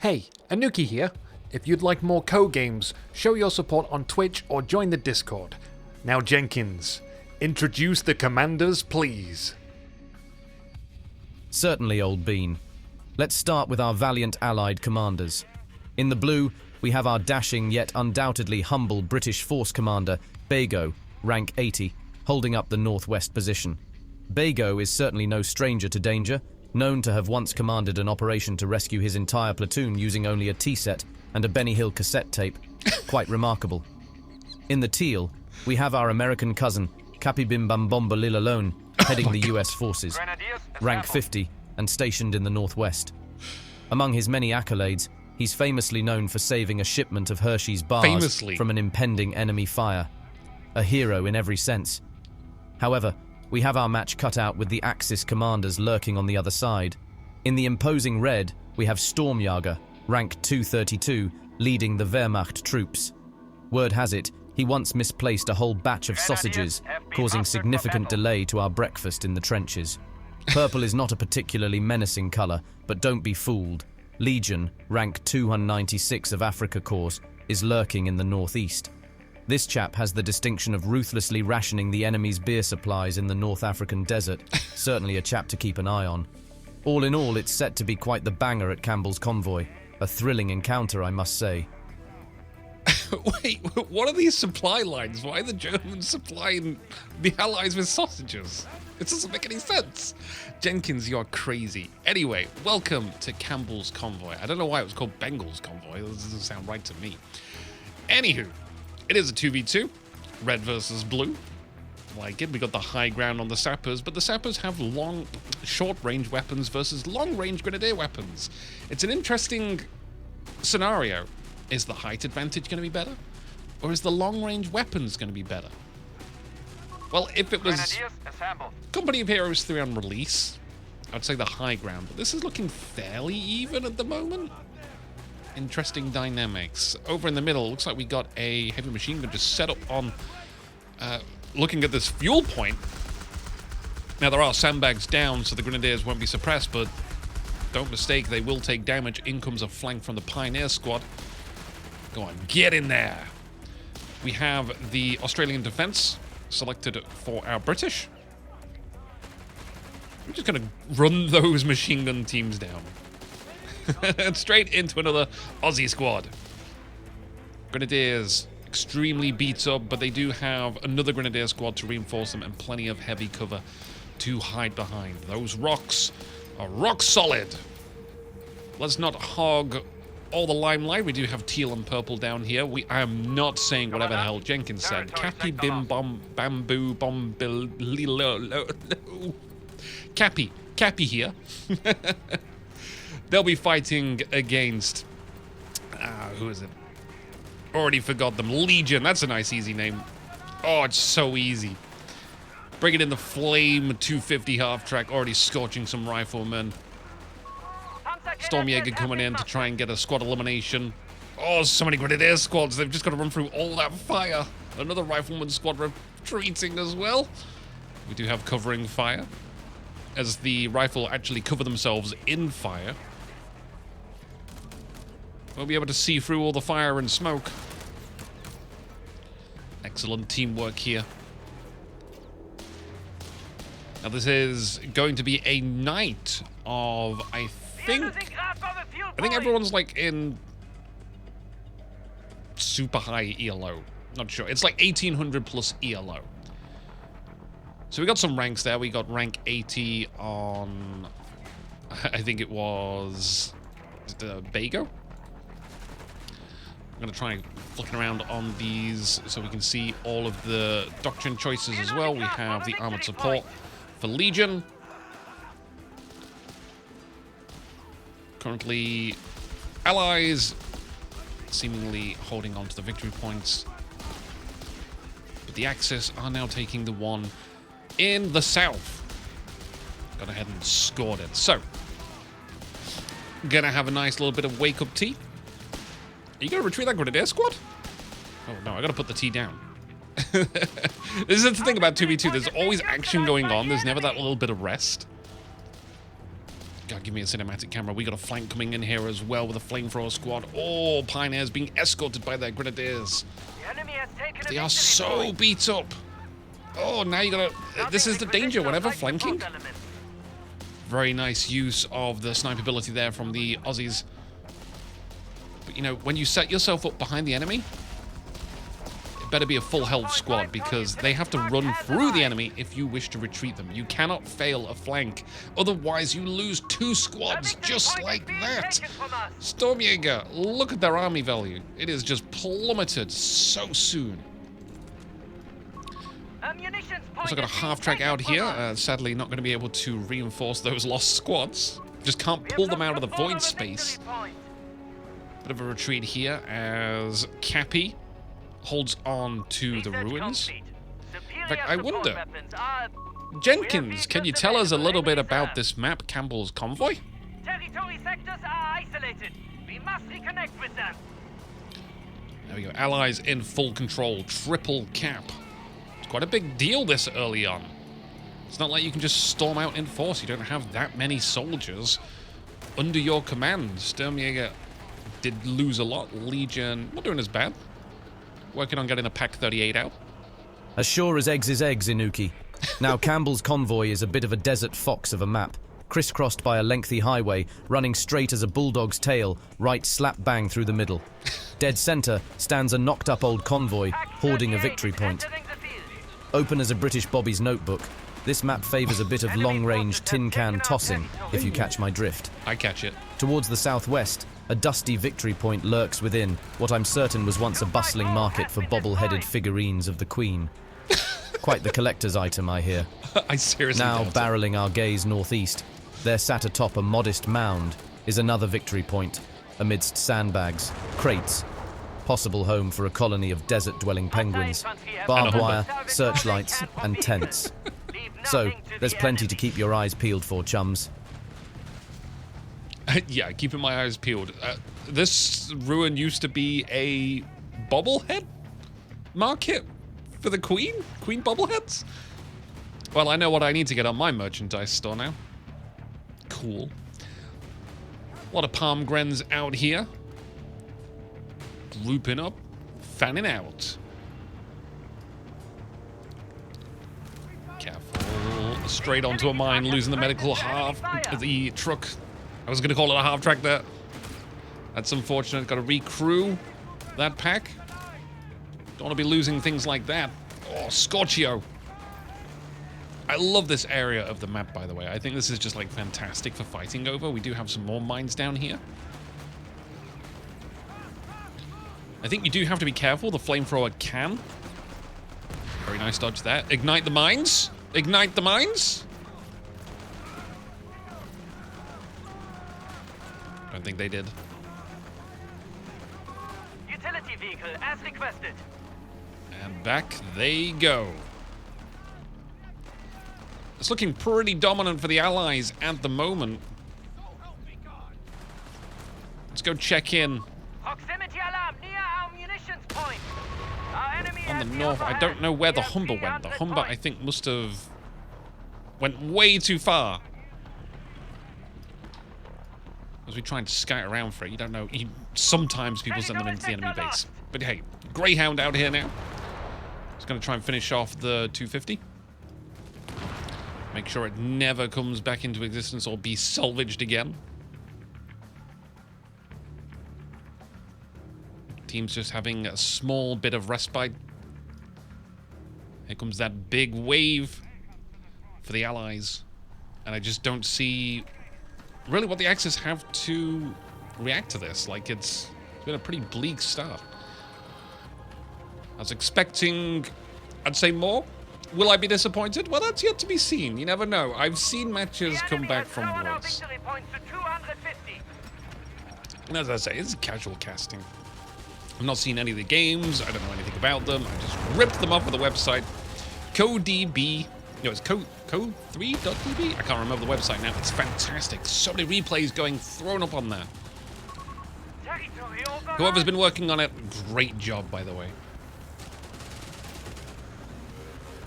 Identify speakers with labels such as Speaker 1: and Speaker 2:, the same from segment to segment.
Speaker 1: Hey, Inuki here. If you'd like more CoH games, show your support on Twitch or join the Discord. Now Jenkins, introduce the commanders please.
Speaker 2: Certainly, old bean. Let's start with our valiant allied commanders. In the blue, we have our dashing yet undoubtedly humble British force commander, Bego, rank 80, holding up the northwest position. Bego is certainly no stranger to danger, known to have once commanded an operation to rescue his entire platoon using only a T-set and a Benny Hill cassette tape. Quite remarkable. In the teal, we have our American cousin, Capibi Lilalone, heading the US forces, rank 50 and stationed in the northwest. Among his many accolades, he's famously known for saving a shipment of Hershey's bars from an impending enemy fire. A hero in every sense. However, we have our match cut out with the Axis commanders lurking on the other side. In the imposing red, we have Stormjager, rank 232, leading the Wehrmacht troops. Word has it, he once misplaced a whole batch of sausages, causing significant delay to our breakfast in the trenches. Purple is not a particularly menacing colour, but don't be fooled. Legion, rank 296 of Africa Corps, is lurking in the northeast. This chap has the distinction of ruthlessly rationing the enemy's beer supplies in the North African desert. Certainly a chap to keep an eye on. All in all, it's set to be quite the banger at Campbell's convoy. A thrilling encounter, I must say.
Speaker 3: Wait, what are these supply lines? Why are the Germans supplying the Allies with sausages? It doesn't make any sense. Jenkins, you're crazy. Anyway, welcome to Campbell's convoy. I don't know why it was called Bengal's convoy. This doesn't sound right to me. Anywho, it is a 2v2, red versus blue. Like it, we got the high ground on the sappers, but the sappers have short-range weapons versus long-range grenadier weapons. It's an interesting scenario. Is the height advantage going to be better? Or is the long-range weapons going to be better? Well, if it was Company of Heroes 3 on release, I'd say the high ground, but this is looking fairly even at the moment. Interesting dynamics. Over in the middle, looks like we got a heavy machine gun just set up on, looking at this fuel point. Now, there are sandbags down, so the grenadiers won't be suppressed, but don't mistake, they will take damage. In comes a flank from the Pioneer squad. Go on, get in there. We have the Australian defense selected for our British. I'm just going to run those machine gun teams down. And straight into another Aussie squad. Grenadiers extremely beat up, but they do have another Grenadier squad to reinforce them and plenty of heavy cover to hide behind. Those rocks are rock solid. Let's not hog all the limelight. We do have teal and purple down here. I am not saying whatever the hell Jenkins said. Cappy bim bom bamboo bom bil Cappy here. They'll be fighting against who is it? Already forgot them. Legion. That's a nice easy name. Oh, it's so easy. Bringing in the Flame 250 half track, already scorching some riflemen. Stormjager coming in to try and get a squad elimination. Oh, so many Grenadier squads. They've just got to run through all that fire. Another Rifleman squad retreating as well. We do have covering fire, as the rifle actually cover themselves in fire. We'll be able to see through all the fire and smoke. Excellent teamwork here. Now this is going to be a night of, I think everyone's like in super high ELO. Not sure. It's like 1800 plus ELO. So we got some ranks there. We got rank 80 on, I think it was Bego. I'm going to try looking around on these so we can see all of the doctrine choices as well. We have the armored support for Legion. Currently, Allies seemingly holding on to the victory points. But the Axis are now taking the one in the south. Gone ahead and scored it. So, gonna have a nice little bit of wake-up tea. Are you gonna retreat that Grenadier squad? Oh no, I gotta put the tea down. This is the thing about 2v2. There's always action going on. There's never that little bit of rest. God, give me a cinematic camera. We got a flank coming in here as well with a flamethrower squad. Oh, Pioneers being escorted by their grenadiers. They are so beat up. Oh, now you gotta... This is the danger whenever flanking. Very nice use of the sniper ability there from the Aussies. But, you know, when you set yourself up behind the enemy, it better be a full health squad because they have to run through the enemy if you wish to retreat them. You cannot fail a flank. Otherwise, you lose 2 squads just like that. Stormjager, look at their army value. It is just plummeted so soon. Also got a half-track out here. Sadly, not going to be able to reinforce those lost squads. Just can't pull them out of the void space. Bit of a retreat here as Cappy holds on to the ruins. In fact, I wonder, Jenkins, can you tell us a little bit about this map, Campbell's Convoy?
Speaker 4: Territory sectors are isolated. We must reconnect with them.
Speaker 3: There we go. Allies in full control. Triple cap. It's quite a big deal this early on. It's not like you can just storm out in force. You don't have that many soldiers under your command. Stormjager did lose a lot. Legion, not doing as bad. Working on getting a Pack 38 out.
Speaker 2: As sure as eggs is eggs, Inuki. Now, Campbell's Convoy is a bit of a desert fox of a map, crisscrossed by a lengthy highway, running straight as a bulldog's tail, right slap bang through the middle. Dead center stands a knocked-up old convoy, hoarding a victory point. Open as a British Bobby's notebook, this map favours a bit of long-range tin can tossing, if you catch my drift.
Speaker 3: I catch it.
Speaker 2: Towards the southwest, a dusty victory point lurks within what I'm certain was once a bustling market for bobble-headed figurines of the Queen. Quite the collector's item, I hear.
Speaker 3: I seriously
Speaker 2: Now,
Speaker 3: doubt it.
Speaker 2: barreling our gaze northeast, there sat atop a modest mound is another victory point, amidst sandbags, crates, possible home for a colony of desert-dwelling penguins, barbed wire, searchlights, and tents. So, there's plenty to keep your eyes peeled for, chums.
Speaker 3: Yeah, keeping my eyes peeled. This ruin used to be a bobblehead market for the Queen? Queen bobbleheads? Well, I know what I need to get on my merchandise store now. Cool. A lot of palm grens out here. Grouping up, fanning out. Careful. Straight onto a mine, losing the medical half. The truck. I was going to call it a half-track there. That's unfortunate. Got to recrew that pack. Don't want to be losing things like that. Oh, Scorchio. I love this area of the map, by the way. I think this is just, like, fantastic for fighting over. We do have some more mines down here. I think you do have to be careful. The flamethrower can. Very nice dodge there. Ignite the mines. Ignite the mines. I don't think they did.
Speaker 4: Utility vehicle as requested.
Speaker 3: And back they go. It's looking pretty dominant for the Allies at the moment. Let's go check in.
Speaker 4: Proximity alarm near our munitions point. Our enemy
Speaker 3: On the
Speaker 4: has
Speaker 3: north, I
Speaker 4: upper
Speaker 3: don't
Speaker 4: hand.
Speaker 3: know where the
Speaker 4: We have
Speaker 3: Humber went. The
Speaker 4: 300
Speaker 3: Humber, I
Speaker 4: points.
Speaker 3: think, must have went way too far. As we try and scout around for it, you don't know. Sometimes people send them into the enemy base. But hey, Greyhound out here now. Just going to try and finish off the 250. Make sure it never comes back into existence or be salvaged again. Team's just having a small bit of respite. Here comes that big wave for the Allies. And I just don't see really what the Axis have to react to this. Like, it's been a pretty bleak start. I was expecting, I'd say, more. Will I be disappointed? Well, that's yet to be seen. You never know. I've seen matches come back from worse.
Speaker 4: Victory points to 250.
Speaker 3: And as I say, it's casual casting. I've not seen any of the games. I don't know anything about them. I just ripped them off of the website. CoDB. No, it's Co3.db? I can't remember the website now. It's fantastic. So many replays thrown up on there.
Speaker 4: Territory overrun.
Speaker 3: Whoever's been working on it, great job, by the way.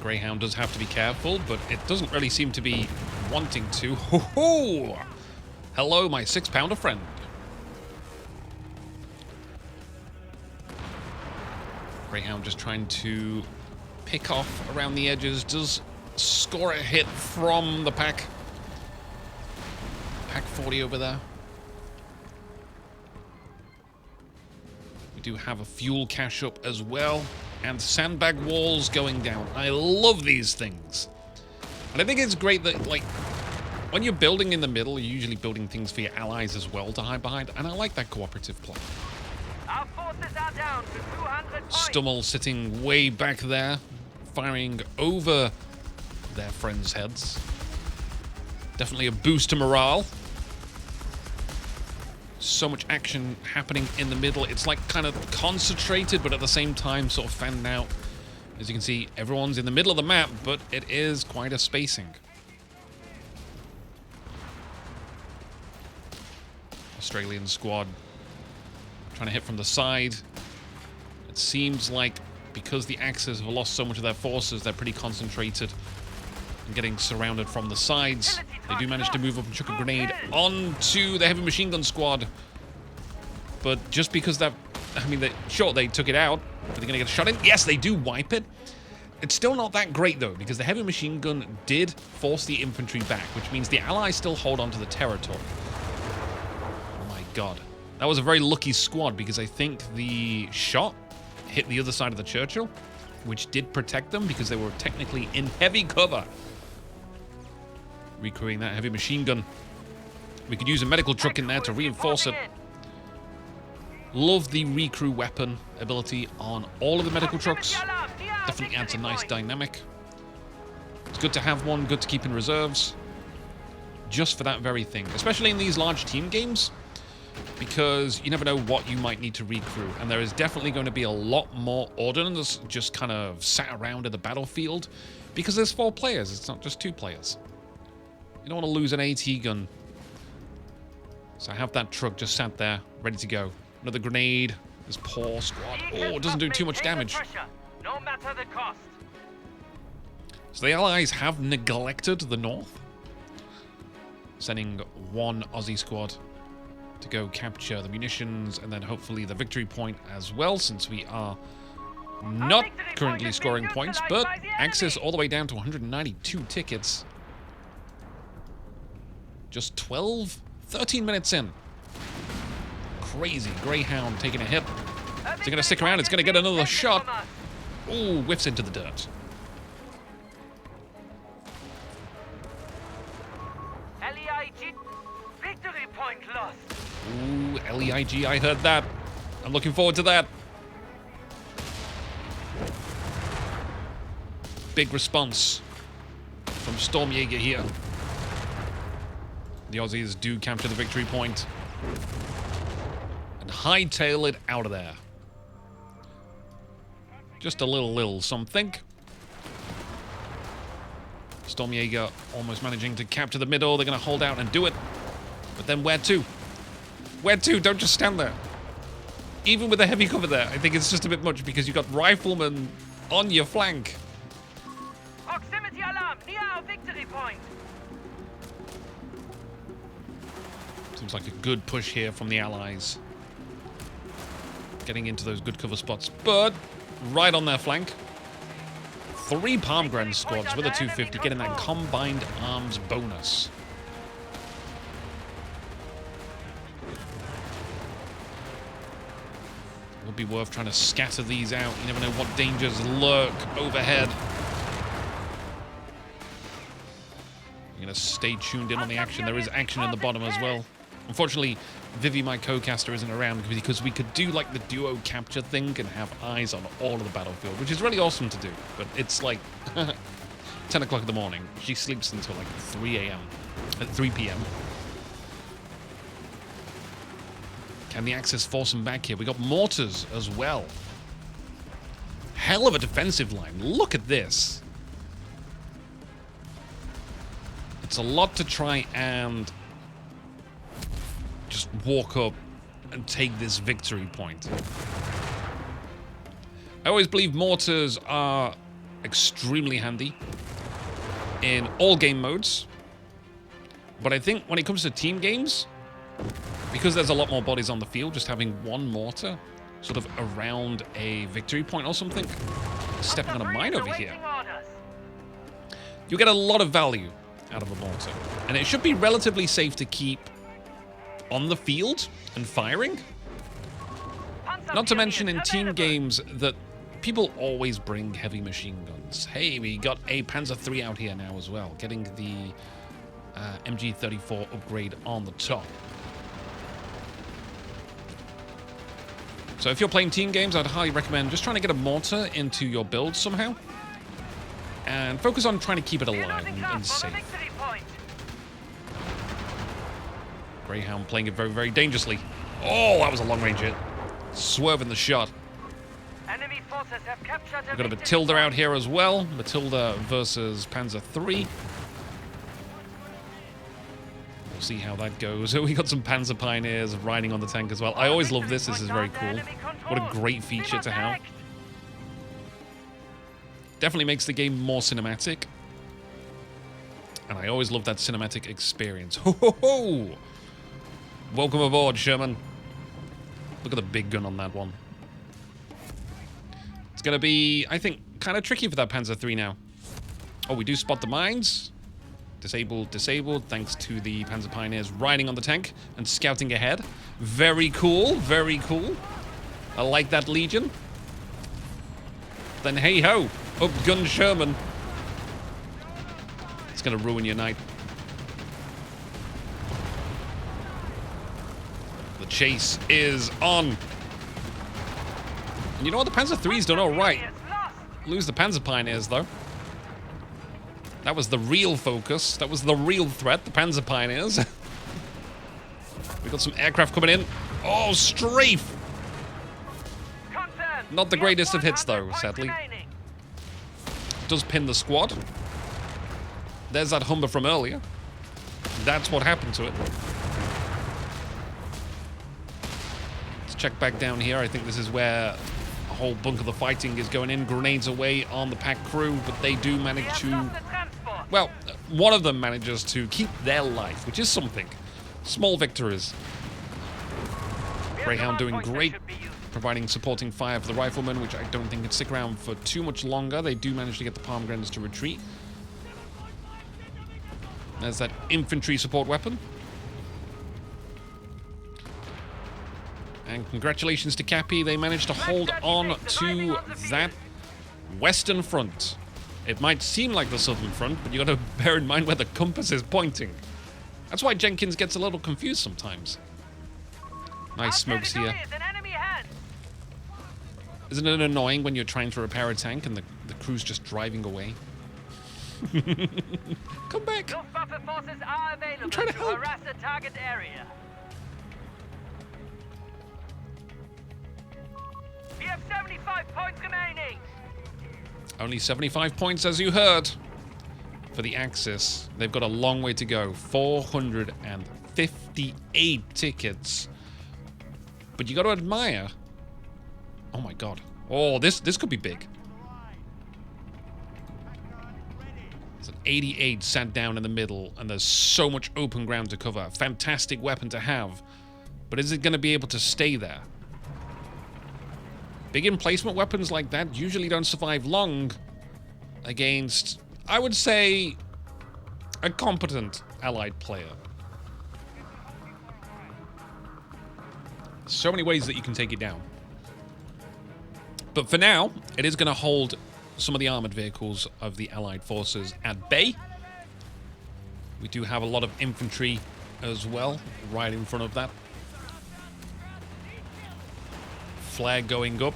Speaker 3: Greyhound does have to be careful, but it doesn't really seem to be wanting to. Ho ho! Hello, my 6-pounder friend. Greyhound just trying to pick off around the edges. Does score a hit from the pack. Pack 40 over there. We do have a fuel cache up as well. And sandbag walls going down. I love these things. And I think it's great that, like, when you're building in the middle, you're usually building things for your allies as well to hide behind. And I like that cooperative play.
Speaker 4: Our forces are down to 200 points.
Speaker 3: Stummel sitting way back there, firing over their friends' heads. Definitely a boost to morale. So much action happening in the middle. It's like kind of concentrated, but at the same time sort of fanned out. As you can see, everyone's in the middle of the map, but it is quite a spacing. Australian squad trying to hit from the side. It seems like because the Axis have lost so much of their forces, they're pretty concentrated and getting surrounded from the sides. They do manage to move up and chuck a grenade onto the heavy machine gun squad. But just because that, I mean, sure, they took it out, but they're going to get a shot in. Yes, they do wipe it. It's still not that great, though, because the heavy machine gun did force the infantry back, which means the Allies still hold on to the territory. Oh my god. That was a very lucky squad, because I think the shot hit the other side of the Churchill, which did protect them, because they were technically in heavy cover. Recrewing that heavy machine gun. We could use a medical truck in there to reinforce it. Love the recrew weapon ability on all of the medical trucks. Definitely adds a nice dynamic. It's good to have one, good to keep in reserves. Just for that very thing. Especially in these large team games. Because you never know what you might need to recrew. And there is definitely going to be a lot more ordnance just kind of sat around in the battlefield. Because there's 4 players, it's not just 2 players. You don't want to lose an AT gun. So I have that truck just sat there, ready to go. Another grenade. This poor squad. Oh, it doesn't do too much damage.
Speaker 4: No matter the cost.
Speaker 3: So the Allies have neglected the North. Sending 1 Aussie squad to go capture the munitions and then hopefully the victory point as well, since we are not currently scoring points, but Axis all the way down to 192 tickets. Just 13 minutes in. Crazy. Greyhound taking a hit. Is he going to stick around? It's going to get another shot. Ooh, whiffs into the dirt.
Speaker 4: LEIG victory point lost.
Speaker 3: Ooh, LEIG, I heard that. I'm looking forward to that. Big response from Stormjager here. The Aussies do capture the victory point and hightail it out of there. Just a little something. Stormjager almost managing to capture the middle. They're going to hold out and do it. But then where to? Where to? Don't just stand there. Even with the heavy cover there, I think it's just a bit much because you've got riflemen on your flank.
Speaker 4: Proximity alarm near our victory point.
Speaker 3: Seems like a good push here from the Allies. Getting into those good cover spots, but right on their flank. 3 palm grenade squads with a 250 getting that combined arms bonus. Would be worth trying to scatter these out. You never know what dangers lurk overhead. You're going to stay tuned in on the action. There is action in the bottom as well. Unfortunately, Vivi, my co-caster, isn't around because we could do like the duo capture thing and have eyes on all of the battlefield, which is really awesome to do. But it's like 10 o'clock in the morning. She sleeps until like 3 a.m. At 3 p.m. Can the Axis force them back here? We got mortars as well. Hell of a defensive line. Look at this. It's a lot to try and just walk up and take this victory point. I always believe mortars are extremely handy in all game modes. But I think when it comes to team games, because there's a lot more bodies on the field, just having one mortar sort of around a victory point or something, stepping on a mine over here, you get a lot of value out of a mortar. And it should be relatively safe to keep on the field and firing. Not to mention in team games that people always bring heavy machine guns. Hey, we got a Panzer III out here now as well, getting the MG34 upgrade on the top. So if you're playing team games, I'd highly recommend just trying to get a mortar into your build somehow. And focus on trying to keep it alive and safe. Greyhound playing it very, very dangerously. Oh, that was a long-range hit. Swerving the shot.
Speaker 4: Enemy forces have captured
Speaker 3: We've got a Matilda out here as well. Matilda versus Panzer III. We'll see how that goes. We got some Panzer Pioneers riding on the tank as well. I always love this. This is very cool. What a great feature to have. Definitely makes the game more cinematic. And I always love that cinematic experience. Ho ho ho! Welcome aboard, Sherman. Look at the big gun on that one. It's going to be, I think, kind of tricky for that Panzer III now. Oh, we do spot the mines. Disabled, disabled, thanks to the Panzer Pioneers riding on the tank and scouting ahead. Very cool, very cool. I like that Legion. Then hey-ho, upgun Sherman. It's going to ruin your night. The chase is on. And you know what? The Panzer III's done all right. Lose the Panzer Pioneers, though. That was the real focus. That was the real threat, the Panzer Pioneers. We got some aircraft coming in. Oh, strafe! Not the greatest of hits, though, sadly. Does pin the squad. There's that Humber from earlier. That's what happened to it. Let's check back down here. I think this is where a whole bunk of the fighting is going in. Grenades away on the pack crew, but they do manage to... Well, one of them manages to keep their life, which is something. Small victories. Greyhound doing great, providing supporting fire for the riflemen, which I don't think can stick around for too much longer. They do manage to get the palm grenades to retreat. There's that infantry support weapon. And congratulations to Cappy. They managed to hold on to that western front. It might seem like the southern front, but you got to bear in mind where the compass is pointing. That's why Jenkins gets a little confused sometimes. Nice smokes here. Isn't it annoying when you're trying to repair a tank and the crew's just driving away? Come back! I'm trying to help.
Speaker 4: Harass the target area. We have 75 points remaining.
Speaker 3: Only 75 points, as you heard, for the Axis. They've got a long way to go. 458 tickets. But you got to admire... Oh my god. Oh, this could be big. It's an 88 sat down in the middle, and there's so much open ground to cover. Fantastic weapon to have. But is it going to be able to stay there? Big emplacement weapons like that usually don't survive long against, I would say, a competent Allied player. So many ways that you can take it down. But for now, it is going to hold some of the armored vehicles of the Allied forces at bay. We do have a lot of infantry as well, right in front of that. Flare going up.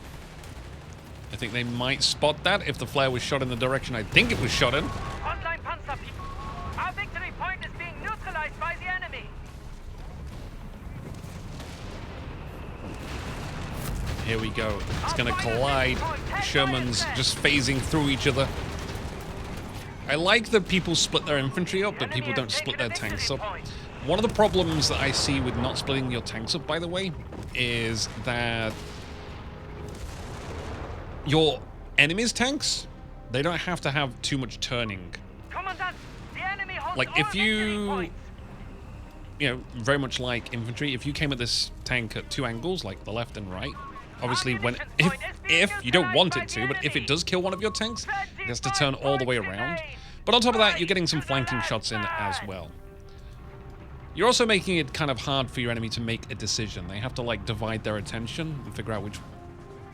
Speaker 3: I think they might spot that if the flare was shot in the direction I think it was shot in.
Speaker 4: Frontline Panzer. Our victory point is being neutralized by the enemy.
Speaker 3: Here we go. It's going to collide. The Shermans just phasing through each other. I like that people split their infantry up, but people don't split their tanks up. One of the problems that I see with not splitting your tanks up, by the way, is that your enemy's tanks, they don't have to have too much turning.
Speaker 4: Commandant, the enemy holds all victory points.
Speaker 3: Like, if you... If you have 75 points, as you heard, for the Axis, they've got a long way to go. 458 tickets. But you got to admire... Oh my god. Oh, this could be big. you know, very much like infantry, if you came at this tank at 2 angles, like the left and right, obviously if you don't want it to, but if it does kill one of your tanks, it has to turn all the way around. But on top of that, you're getting some flanking shots in as well. You're also making it kind of hard for your enemy to make a decision. They have to like divide their attention and figure out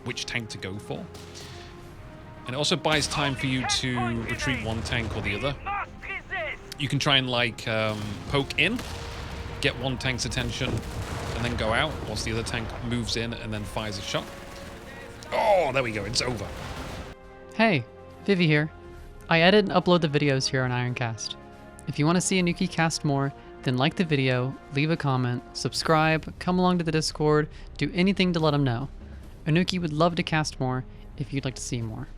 Speaker 3: which tank to go for. And it also buys time for you to retreat one tank or the other. You can try and like poke in, get one tank's attention, and then go out, whilst the other tank moves in and then fires a shot. Oh, there we go, it's over.
Speaker 5: Hey, Vivi here. I edit and upload the videos here on Ironcast. If you want to see Inuki cast more, then like the video, leave a comment, subscribe, come along to the Discord, do anything to let them know. Inuki would love to cast more if you'd like to see more.